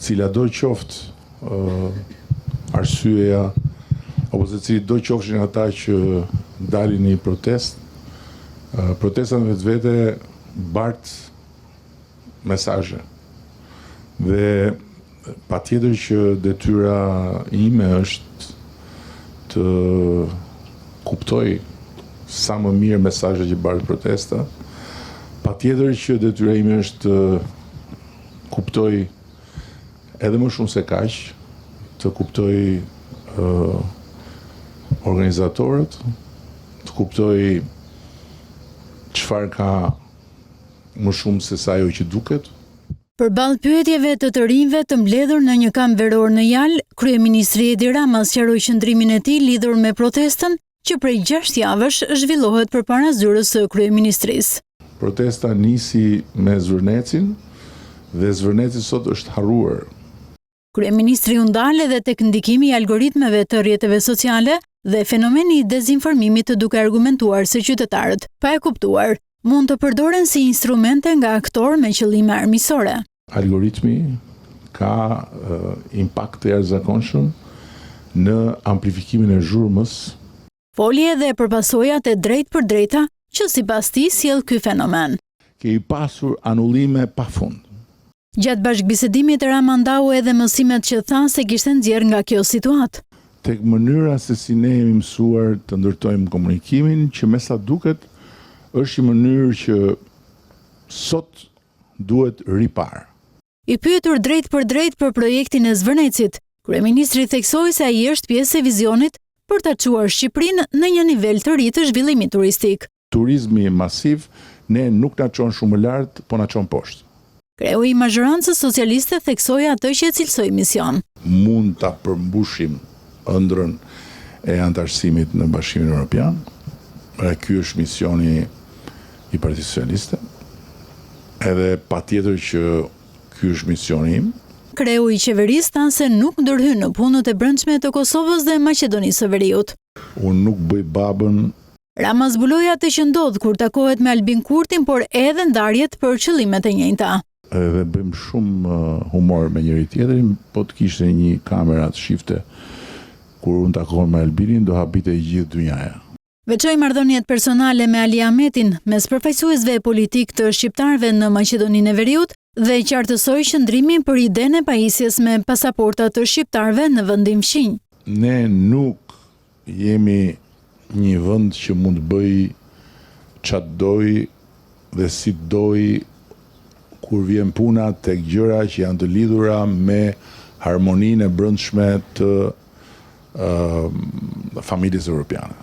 cila do qoftë arsyeja, apo se cili do qofshin ata që dalin në protest, protesta në vetvete bart mesazhe. Dhe patjetër që detyra ime është të kuptoj sa më mirë mesazhet që bart protesta. Patjetër që detyra ime është të kuptoj edhe më shumë se kaq, të kuptoj organizatorët, të kuptoj çfarë ka më shumë se sa ajo që duket. Përballë pyetjeve të rinjve të mbledhur në një kamp veror në Jal, kryeministri Edi Rama sqaroi qëndrimin e tij lidhur me protestën që prej 6 javësh zhvillohet përpara zyrës së kryeministrisë. Protesta nisi me Zvërnecin dhe Zvërneci sot është harruar. Kryeministri u ndal edhe tek ndikimi i algoritmeve të rrjeteve sociale dhe fenomeni i dezinformimit, duke argumentuar se qytetarët, pa e kuptuar, mund të përdoren si instrumente nga aktorë me qëllime armiqësore. Algoritmi ka impakt të jashtëzakonshëm në amplifikimin e zhurmës. Foli edhe për pasojat e drejtpërdrejta që sipas tij sjell ky fenomen. Ke i pasur anullime pafund. Gjatë bashkëbisedimit Rama ndau edhe mësimet që tha se kishte nxjerr nga kjo situatë. Tek mënyra se si ne jemi mësuar të ndërtojmë komunikimin, që me sa duket është një mënyrë që sot duhet ripar. I pyetur drejt për drejt për projektin e Zvërnecit, kryeministri theksoi se ai është pjesë e vizionit për ta çuar Shqipërinë në një nivel të ri të zhvillimit turistik. Turizmi masiv ne nuk na çon shumë lart, po na çon poshtë. Kreu i mazhorancës socialiste theksoi atë që e cilësoi mision. Mund ta përmbushim ëndrrën e antarësimit në Bashkimin Evropian. Ky është misioni i Partisë Socialiste. Edhe patjetër që ky është misioni im. Kreu i qeverisë tha se nuk ndërhyn në punët e brendshme të Kosovës dhe Maqedonisë së Veriut. Unë nuk bëj babën. Rama zbuloi atë që ndodh kur takohet me Albin Kurtin, por edhe ndarjet për qëllimet e njëjta. Edhe bëjmë shumë humor me njëri tjetrin, po të kishte një kamera të shifte kur unë takohem me Albinin, do habite gjithë dynjaja. Veçoi marrëdhëniet personale me Ali Ahmetin, mes përfaqësuesve politik të shqiptarëve në Maqedoninë e Veriut, dhe qartësoi qëndrimin për idenë e pajisjes me pasaporta të shqiptarëve në vendin fqinj. Ne nuk jemi një vend që mund të bëj çfarë doj dhe si doj kur vjen puna tek gjëra që janë të lidhura me harmoninë e brendshme të familjes europiane.